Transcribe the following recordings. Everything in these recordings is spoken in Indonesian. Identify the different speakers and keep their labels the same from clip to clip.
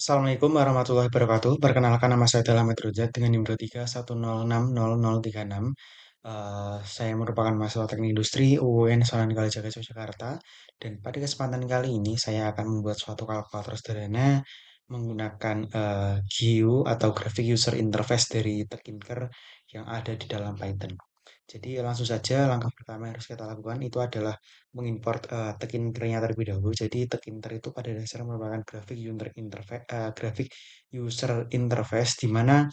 Speaker 1: Assalamualaikum warahmatullahi wabarakatuh. Perkenalkan nama saya adalah Ahmad Rojak dengan NIM 2310600036. Saya merupakan mahasiswa Teknik Industri UUN Sunan Kalijaga Yogyakarta dan pada kesempatan kali ini saya akan membuat suatu kalkulator sederhana menggunakan GUI atau Graphic User Interface dari Tinker yang ada di dalam Python. Jadi langsung saja langkah pertama yang harus kita lakukan itu adalah mengimport Tekinter-nya terlebih dahulu. Jadi Tekinter itu pada dasarnya merupakan graphic user interface di mana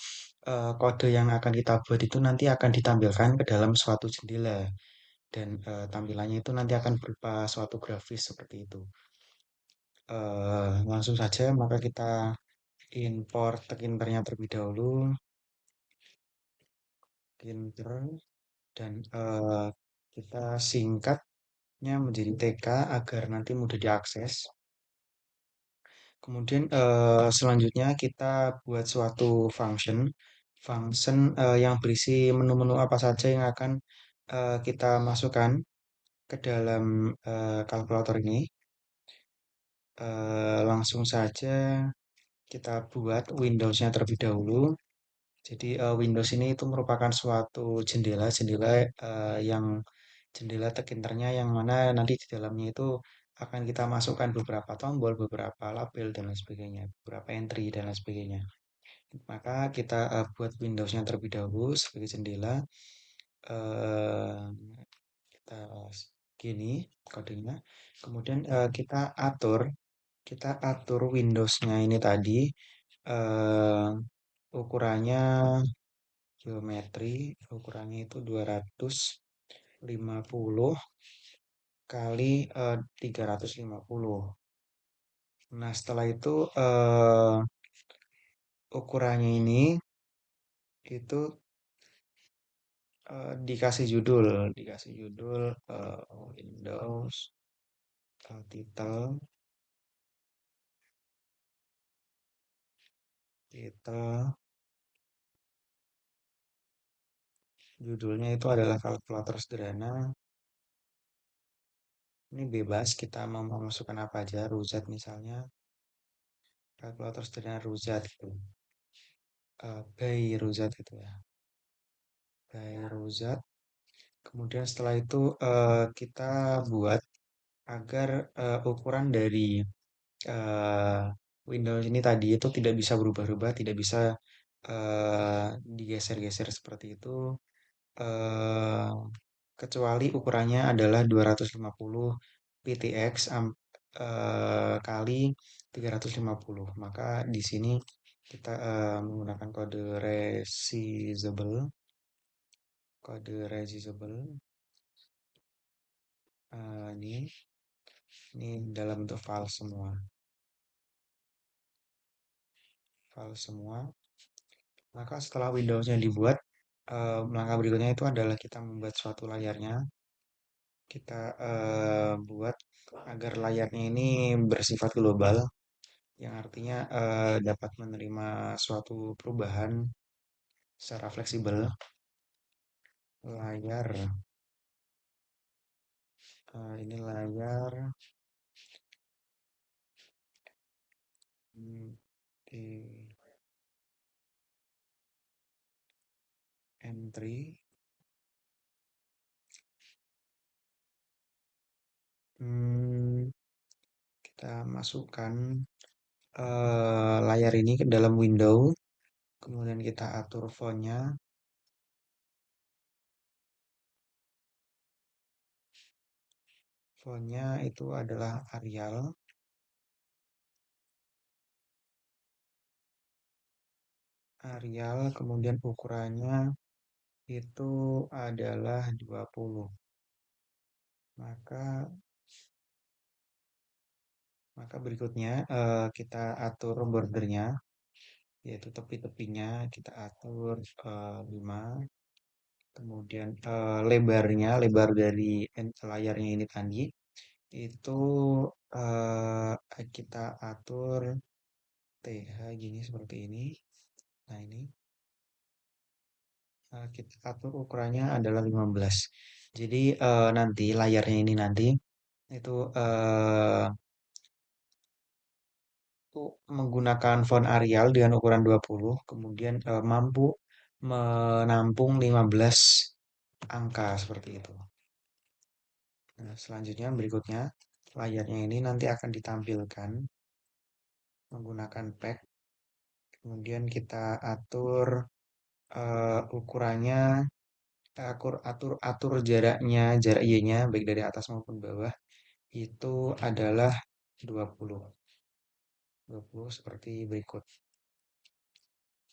Speaker 1: kode yang akan kita buat itu nanti akan ditampilkan ke dalam suatu jendela dan tampilannya itu nanti akan berupa suatu grafis seperti itu. Langsung saja maka kita import Tekinter-nya terlebih dahulu, Tekinter dan kita singkatnya menjadi TK agar nanti mudah diakses. Kemudian selanjutnya kita buat suatu function yang berisi menu-menu apa saja yang akan kita masukkan ke dalam kalkulator ini. Langsung saja kita buat Windows-nya terlebih dahulu. Jadi Windows ini itu merupakan suatu jendela-jendela yang jendela tekinternya yang mana nanti di dalamnya itu akan kita masukkan beberapa tombol, beberapa label dan lain sebagainya, beberapa entry dan lain sebagainya. Maka kita buat Windows-nya terlebih dahulu sebagai jendela. eh kita gini kodenya. Kemudian kita atur Windows-nya ini tadi eh ukurannya geometri, ukurannya itu 250 kali 350. Nah, setelah itu ukurannya ini itu dikasih judul Windows title title judulnya itu adalah kalkulator sederhana. Ini bebas kita mau memasukkan apa aja, Ruzat misalnya, kalkulator sederhana Ruzat gitu. By Ruzat gitu ya. By Ruzat. Kemudian setelah itu kita buat agar ukuran dari eh, Windows ini tadi itu tidak bisa berubah-ubah, tidak bisa digeser-geser seperti itu, eh, kecuali ukurannya adalah 250 ptx kali 350. Maka di sini kita menggunakan kode resizable ini dalam bentuk file semua. Maka setelah Windows-nya dibuat, langkah berikutnya itu adalah kita membuat suatu layarnya. Kita buat agar layarnya ini bersifat global, yang artinya dapat menerima suatu perubahan secara fleksibel. Layar, ini layar di entry. Kita masukkan layar ini ke dalam window, kemudian kita atur fontnya. Fontnya itu adalah Arial, kemudian ukurannya itu adalah 20. Maka maka berikutnya kita atur bordernya, yaitu tepi-tepinya kita atur 5. Kemudian lebar dari layarnya ini tadi itu kita atur TH gini seperti ini. Nah, ini kita atur ukurannya adalah 15. Jadi nanti layarnya ini nanti itu Itu menggunakan font Arial dengan ukuran 20, kemudian mampu menampung 15 angka seperti itu. Nah, selanjutnya berikutnya layarnya ini nanti akan ditampilkan menggunakan pack. Kemudian kita atur ukurannya, atur jaraknya, jarak Y-nya baik dari atas maupun bawah itu adalah 20. 20 seperti berikut.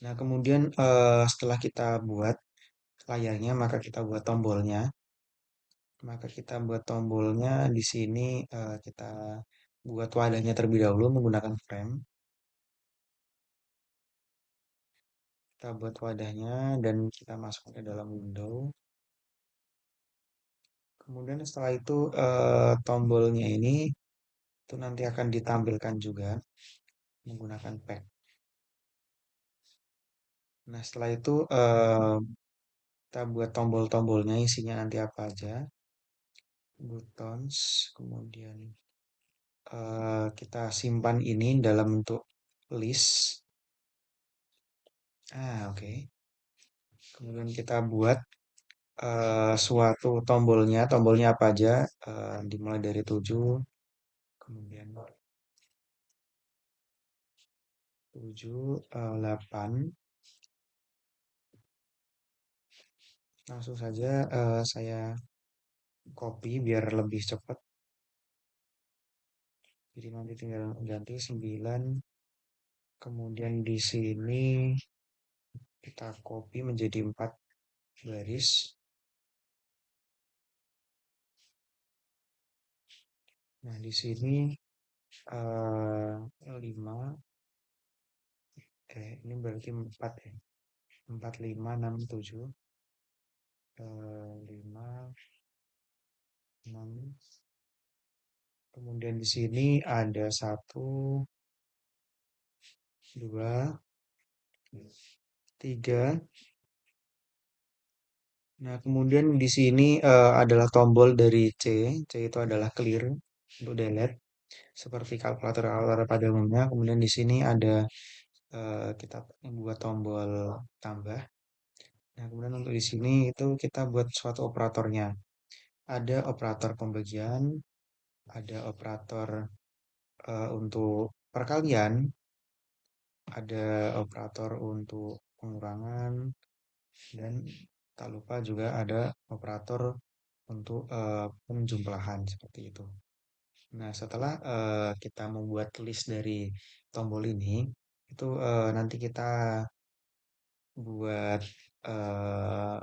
Speaker 1: Nah, kemudian setelah kita buat layarnya, maka kita buat tombolnya. Maka kita buat tombolnya di sini kita buat wadahnya terlebih dahulu menggunakan frame. Kita buat wadahnya dan kita masukkan ke dalam window. Kemudian setelah itu tombolnya ini itu nanti akan ditampilkan juga menggunakan pack. Nah, setelah itu kita buat tombol-tombolnya isinya nanti apa aja. Buttons, kemudian kita simpan ini dalam bentuk list. Oke. Kemudian kita buat suatu tombolnya, tombolnya apa aja, dimulai dari 7, kemudian 7, 8. Langsung saja saya copy biar lebih cepat. Jadi nanti tinggal ganti 9. Kemudian di sini kita copy menjadi 4 baris. Nah, di sini 5. Ini berarti 4 ya. 4, 5, 6, 7. 5, 6. Kemudian di sini ada 1, 2, 3. Nah, kemudian di sini adalah tombol dari C. C itu adalah clear untuk delete seperti kalkulator pada umumnya. Kemudian di sini ada kita buat tombol tambah. Nah, kemudian untuk di sini itu kita buat suatu operatornya. Ada operator pembagian, ada operator untuk perkalian, ada operator untuk pengurangan, dan tak lupa juga ada operator untuk penjumlahan seperti itu. Nah, setelah kita membuat list dari tombol ini, itu nanti kita buat eh,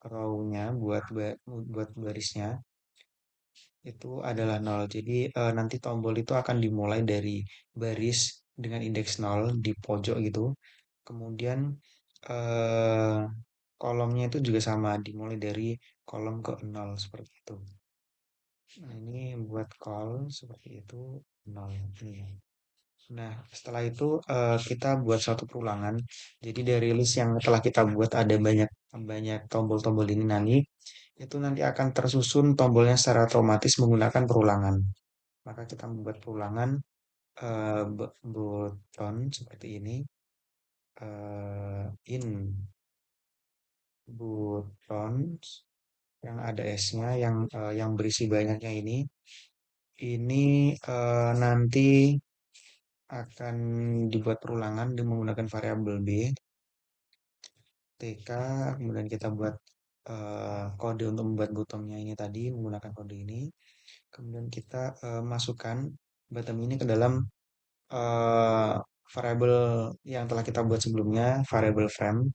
Speaker 1: row-nya, buat barisnya itu adalah nol. Jadi nanti tombol itu akan dimulai dari baris dengan indeks 0 di pojok gitu. Kemudian eh, kolomnya itu juga sama, dimulai dari kolom ke 0 seperti itu. Nah, ini buat call seperti itu 0 ini. Nah, setelah itu kita buat suatu perulangan. Jadi dari list yang telah kita buat ada banyak banyak tombol-tombol ini nanti itu nanti akan tersusun tombolnya secara otomatis menggunakan perulangan. Maka kita membuat perulangan button seperti ini in buttons yang ada S-nya yang berisi banyaknya ini nanti akan dibuat perulangan dengan menggunakan variabel B TK, kemudian kita buat kode untuk membuat bottomnya ini tadi menggunakan kode ini. Kemudian kita masukkan bottom ini ke dalam eh, variabel yang telah kita buat sebelumnya, variabel frame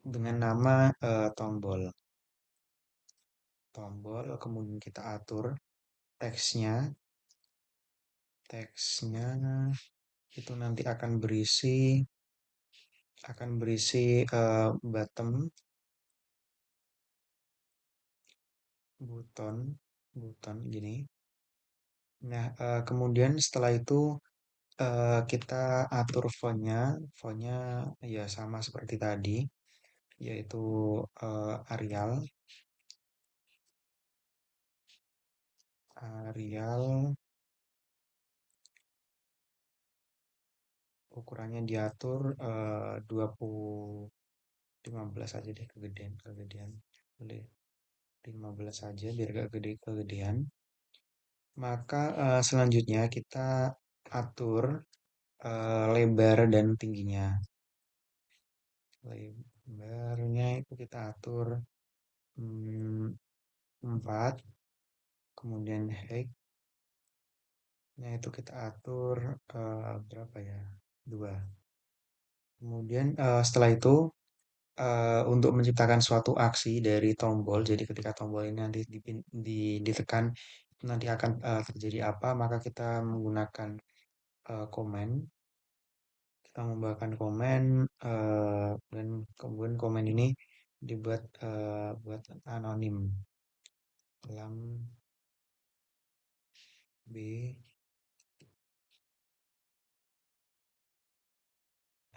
Speaker 1: dengan nama tombol. Tombol, kemudian kita atur teksnya. Teksnya itu nanti akan berisi bottom, button, button gini. Nah, kemudian setelah itu kita atur fontnya. Fontnya ya sama seperti tadi, yaitu Arial. Arial ukurannya diatur 15 aja deh, kegedean boleh 15 aja biar gak gede kegedean. Maka selanjutnya kita atur lebar dan tingginya. Lebarnya itu kita atur 4, kemudian height-nya itu kita atur berapa ya? 2. Kemudian setelah itu untuk menciptakan suatu aksi dari tombol, jadi ketika tombol ini nanti ditekan nanti akan terjadi apa, maka kita menggunakan komen. Kita membawakan komen dan kemudian komen ini dibuat buat anonim. Lam B,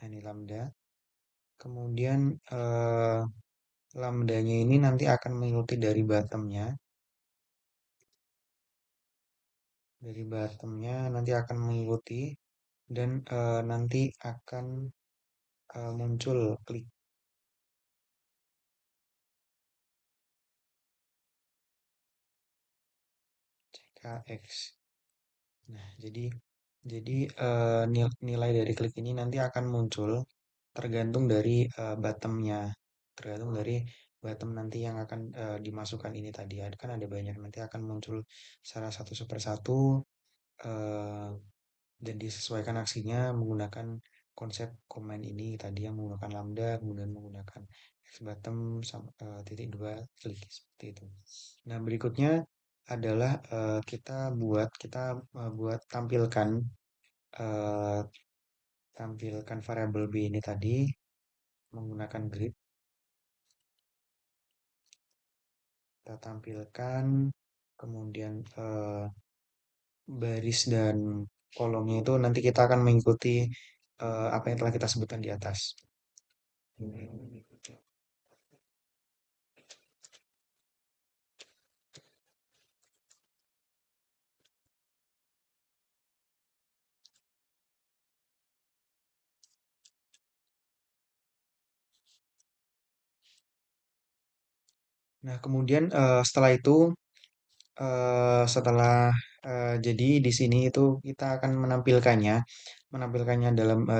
Speaker 1: ini lambda. Kemudian lambdanya ini nanti akan mengikuti dari bottomnya. Dari bottomnya nanti akan mengikuti dan nanti akan muncul klik CKX. Nah, jadi nilai dari klik ini nanti akan muncul tergantung dari bottomnya, tergantung dari bottom nanti yang akan dimasukkan ini tadi. Kan ada banyak nanti akan muncul salah satu per satu eh, dan disesuaikan aksinya menggunakan konsep komen ini tadi yang menggunakan lambda, kemudian menggunakan x bottom titik dua klik seperti itu. Nah, berikutnya adalah kita buat eh, tampilkan variabel b ini tadi menggunakan grid. Kita tampilkan kemudian baris dan kolomnya itu nanti kita akan mengikuti apa yang telah kita sebutkan di atas. Nah, kemudian setelah itu setelah jadi di sini itu kita akan menampilkannya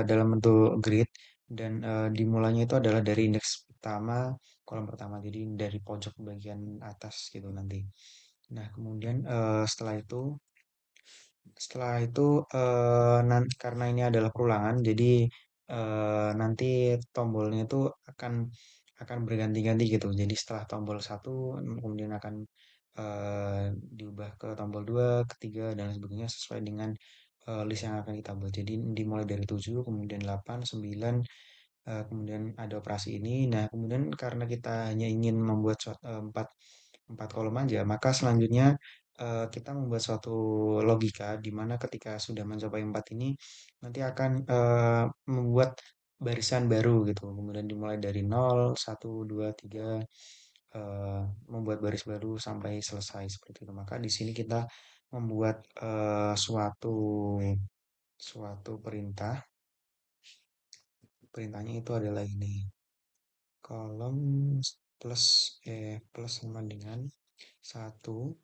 Speaker 1: dalam bentuk grid dan dimulainya itu adalah dari indeks pertama, kolom pertama, jadi dari pojok bagian atas gitu nanti. Nah, kemudian setelah itu karena ini adalah perulangan, jadi nanti tombolnya itu akan akan berganti-ganti gitu. Jadi setelah tombol satu, kemudian akan eh, diubah ke tombol 2, ketiga, dan sebagainya sesuai dengan list yang akan kita buat. Jadi dimulai dari 7, kemudian 8, 9, kemudian ada operasi ini. Nah, kemudian karena kita hanya ingin membuat 4 kolom aja, maka selanjutnya kita membuat suatu logika di mana ketika sudah mencapai 4 ini nanti akan membuat barisan baru gitu. Kemudian dimulai dari 0, 1, 2, 3 membuat baris baru sampai selesai seperti itu. Maka di sini kita membuat suatu perintah. Perintahnya itu adalah ini. Kolom plus plus sama dengan satu.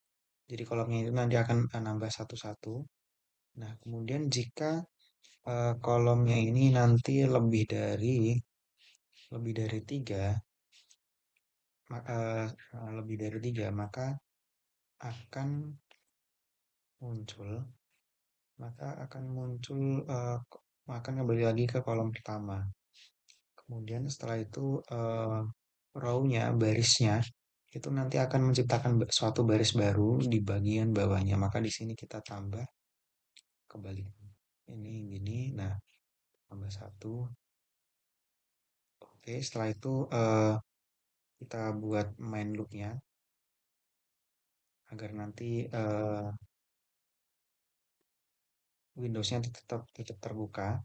Speaker 1: Jadi kolomnya itu nanti akan nambah satu-satu. Nah, kemudian jika kolomnya ini nanti lebih dari tiga, maka akan muncul muncul akan kembali lagi ke kolom pertama. Kemudian setelah itu row-nya, barisnya itu nanti akan menciptakan suatu baris baru di bagian bawahnya. Maka di sini kita tambah kembali. Ini gini. Nah, tambah satu. Oke, setelah itu kita buat main loop-nya agar nanti Windows-nya tetap terbuka.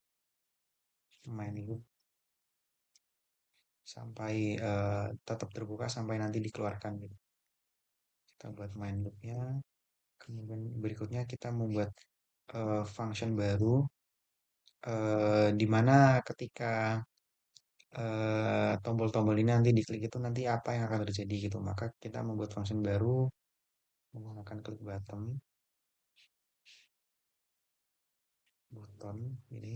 Speaker 1: Main loop sampai tetap terbuka sampai nanti dikeluarkan gitu. Kita buat main loop-nya. Kemudian berikutnya kita membuat function baru di mana ketika tombol-tombol ini nanti diklik itu nanti apa yang akan terjadi gitu. Maka kita membuat function baru menggunakan klik button ini.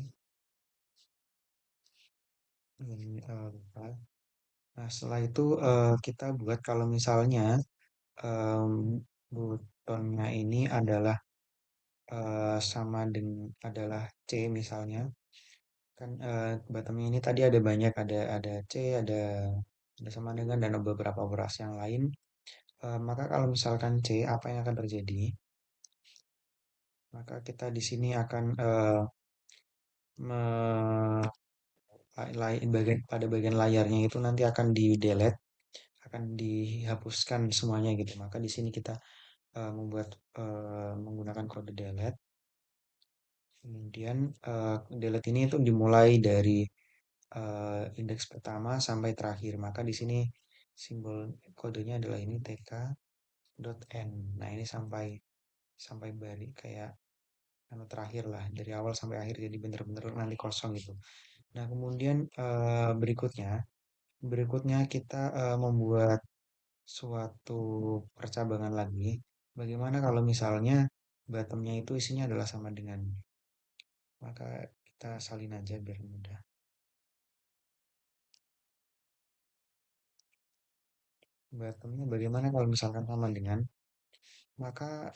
Speaker 1: Apa. Nah, setelah itu kita buat kalau misalnya em, buttonnya ini adalah sama dengan adalah C misalnya, kan bottomnya ini tadi ada banyak, ada C, ada sama dengan dan beberapa operasi yang lain. Maka kalau misalkan C, apa yang akan terjadi? Maka kita di sini akan me- pada bagian layarnya itu nanti akan di delete, akan dihapuskan semuanya gitu. Maka di sini kita menggunakan kode delete. Kemudian delete ini itu dimulai dari indeks pertama sampai terakhir. Maka di sini simbol kodenya adalah ini tk.n. Nah, ini sampai sampai bari kayak anu terakhir lah dari awal sampai akhir jadi bener-bener nanti kosong gitu. Nah, kemudian berikutnya kita membuat suatu percabangan lagi. Bagaimana kalau misalnya bottomnya itu isinya adalah sama dengan, maka kita salin aja biar mudah. Bottomnya bagaimana kalau misalkan sama dengan, maka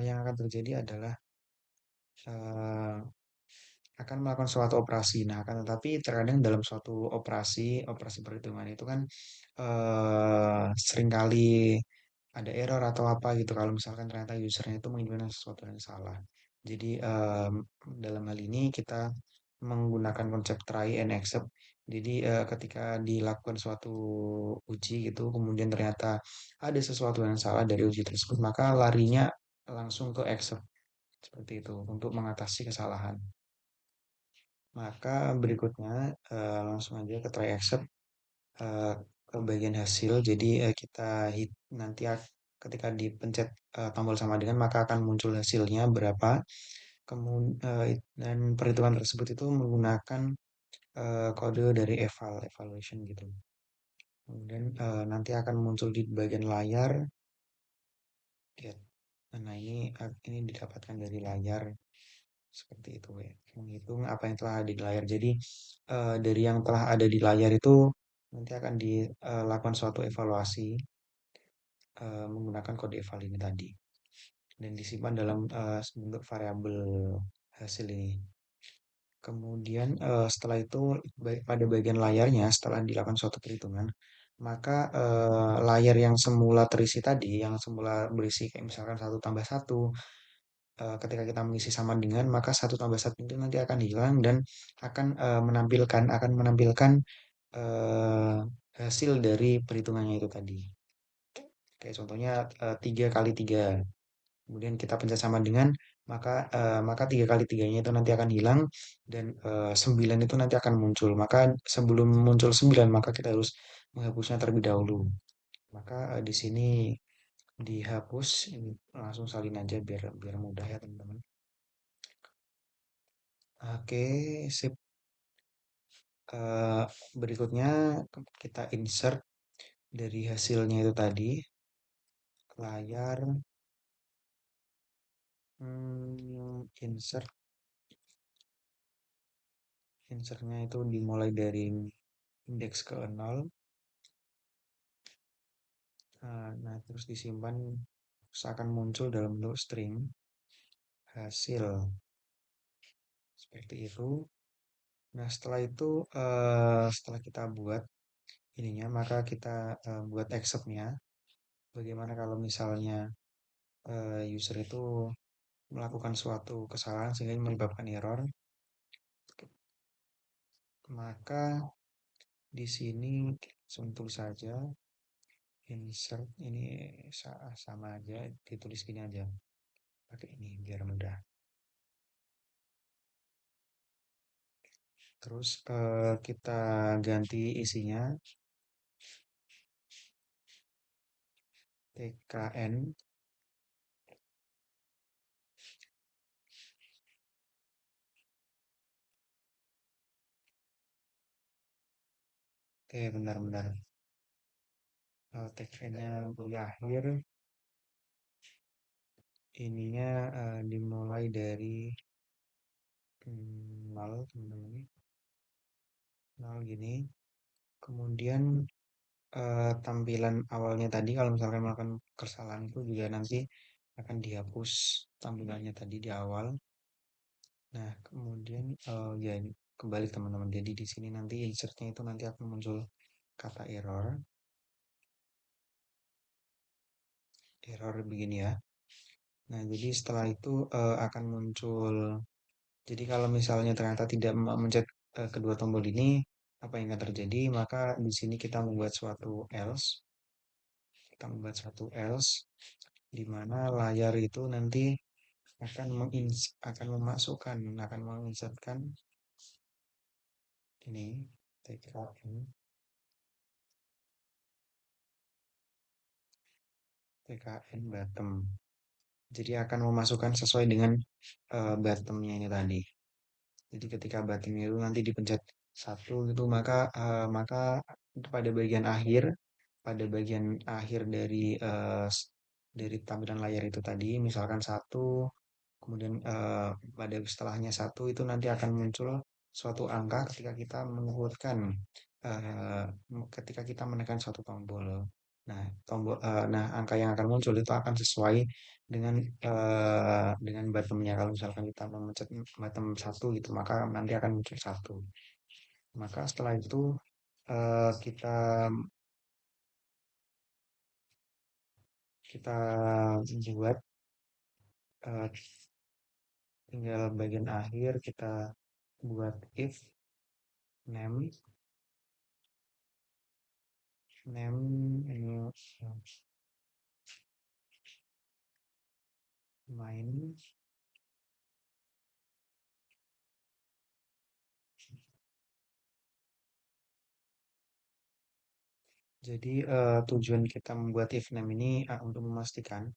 Speaker 1: yang akan terjadi adalah eh, akan melakukan suatu operasi. Nah, akan tetapi terkadang dalam suatu operasi perhitungan itu kan seringkali ada error atau apa gitu kalau misalkan ternyata usernya itu menginputkan sesuatu yang salah. Jadi dalam hal ini kita menggunakan konsep try and except. Jadi ketika dilakukan suatu uji gitu, kemudian ternyata ada sesuatu yang salah dari uji tersebut, maka larinya langsung ke except seperti itu untuk mengatasi kesalahan. Maka berikutnya langsung aja ke try except eh, ke bagian hasil. Jadi kita hit nanti ketika dipencet tombol sama dengan maka akan muncul hasilnya berapa. Kemudian dan perhitungan tersebut itu menggunakan kode dari evaluation gitu. Kemudian nanti akan muncul di bagian layar. Ya. Nah, ini didapatkan dari layar seperti itu ya. Menghitung apa yang telah ada di layar. Jadi dari yang telah ada di layar itu nanti akan dilakukan suatu evaluasi menggunakan kode eval ini tadi dan disimpan dalam bentuk variabel hasil ini. Kemudian setelah itu pada bagian layarnya setelah dilakukan suatu perhitungan, maka layar yang semula terisi tadi, yang semula berisi kayak misalkan satu tambah satu, ketika kita mengisi sama dengan maka satu tambah satu itu nanti akan hilang dan akan menampilkan eh, hasil dari perhitungannya itu tadi. Kayak contohnya 3 kali 3. Kemudian kita pencet sama dengan maka 3 kali 3-nya itu nanti akan hilang dan 9 itu nanti akan muncul. Maka sebelum muncul 9 maka kita harus menghapusnya terlebih dahulu. Maka di sini dihapus, ini langsung salin aja biar biar mudah ya teman-teman. Oke, sip. Eh, berikutnya kita insert dari hasilnya itu tadi layar, insert insertnya itu dimulai dari indeks ke 0. Nah, terus disimpan seakan muncul dalam bentuk string hasil seperti itu. Nah, setelah itu setelah kita buat ininya, maka kita buat exceptnya. Bagaimana kalau misalnya user itu melakukan suatu kesalahan sehingga menyebabkan error, maka di sini langsung saja insert ini sama aja ditulis gini aja pakai ini biar mudah. Terus kita ganti isinya tkn Oke, bentar-bentar. TK-nya di akhir, ininya dimulai dari nol, teman-teman. Nol gini. Kemudian tampilan awalnya tadi, kalau misalkan melakukan kesalahan itu juga nanti akan dihapus tampilannya tadi di awal. Nah, kemudian ya ini kembali teman-teman. Jadi di sini nanti insertnya itu nanti akan muncul kata error, error begini ya. Nah, jadi setelah itu akan muncul. Jadi kalau misalnya ternyata tidak mencet kedua tombol ini, apa yang akan terjadi? Maka di sini kita membuat suatu else, kita membuat suatu else di mana layar itu nanti akan memasukkan, akan menginsertkan ini TKN, TKN bottom. Jadi akan memasukkan sesuai dengan bottomnya ini tadi. Jadi ketika bottomnya itu nanti dipencet satu gitu maka pada bagian akhir, pada bagian akhir dari tampilan layar itu tadi, misalkan satu, kemudian pada setelahnya satu itu nanti akan muncul suatu angka ketika kita mengumpulkan eh, ketika kita menekan suatu tombol. Nah, angka yang akan muncul itu akan sesuai dengan dengan bottomnya. Kalau misalkan kita memencet bottom satu gitu, maka nanti akan muncul satu. Maka setelah itu kita kita buat eh, tinggal bagian akhir kita buat if name name ini main. Jadi tujuan kita membuat if name ini untuk memastikan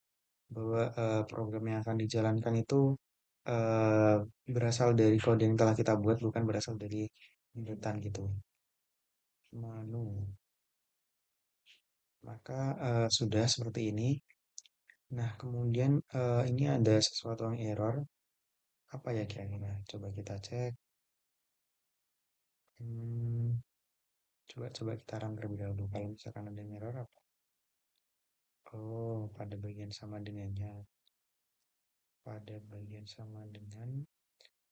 Speaker 1: bahwa program yang akan dijalankan itu eh, berasal dari kode yang telah kita buat, bukan berasal dari inputan gitu. Manu. Maka sudah seperti ini. Nah, kemudian ini ada sesuatu yang error. Apa ya kira-kira? Coba kita cek. Hmm, coba kita run terlebih dahulu. Kalau misalkan ada yang error apa? Oh, pada bagian sama dengannya. Pada bagian sama dengan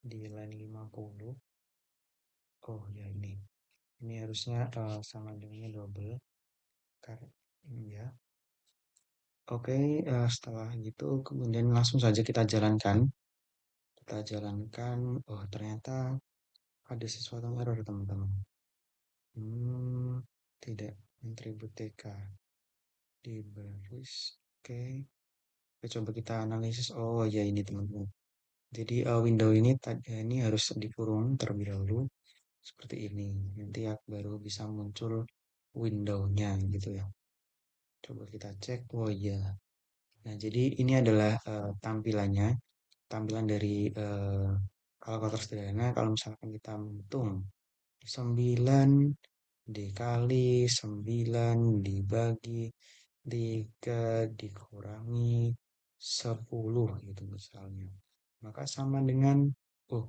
Speaker 1: di line 50. Oh ya ini. Ini harusnya sama dengannya double. Karena ya. Oke, setelah gitu kemudian langsung saja kita jalankan. Kita jalankan. Oh, ternyata ada sesuatu yang error, teman-teman. Hmm, tidak atribut TK di baris. Oke. Oke, coba kita analisis. Oh ya ini teman-teman. Jadi window ini harus dikurung terlebih dahulu seperti ini. Nanti ya baru bisa muncul window-nya gitu ya. Coba kita cek. Oh iya. Nah, jadi ini adalah tampilannya, tampilan dari kalkulator sederhana. Kalau misalkan kita menghitung 9 dikali 9 dibagi 3 dikurangi 10 gitu misalnya. Maka sama dengan, oh,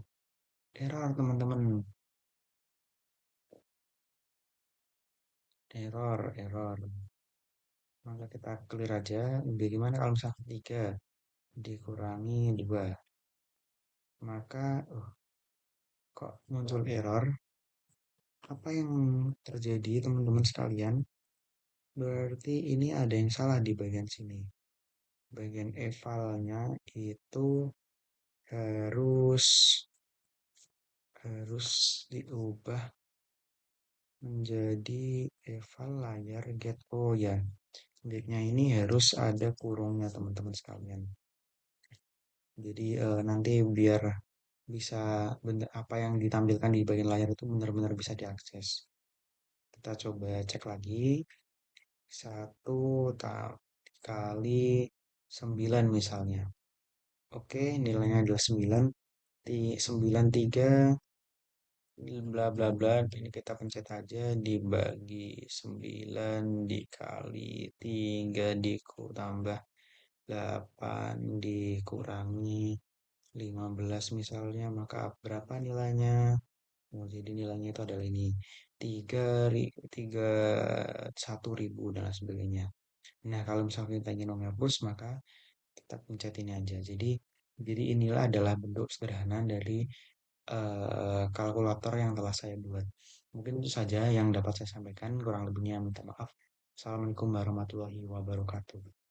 Speaker 1: error teman-teman. Error. Maka kita clear aja. Bagaimana kalau misalkan 3 dikurangi 2? Maka, oh, kok muncul error? Apa yang terjadi teman-teman sekalian? Berarti ini ada yang salah di bagian sini. Bagian evalnya itu harus harus diubah menjadi eval layar get. Oh ya, getnya ini harus ada kurungnya teman-teman sekalian. Jadi nanti biar bisa apa yang ditampilkan di bagian layar itu benar-benar bisa diakses. Kita coba cek lagi. Satu kali 9 misalnya. Oke, nilainya adalah 9. 93 bla bla bla. Ini kita pencet aja dibagi 9 dikali 3 tambah 8 dikurangi 15 misalnya, maka berapa nilainya? Oh, jadi nilainya itu adalah ini 31.000 dan lain sebagainya. Nah, kalau misalnya kita ingin menghapus, maka kita pencet ini aja. Jadi inilah adalah bentuk sederhana dari kalkulator yang telah saya buat. Mungkin itu saja yang dapat saya sampaikan. Kurang lebihnya minta maaf. Assalamualaikum warahmatullahi wabarakatuh.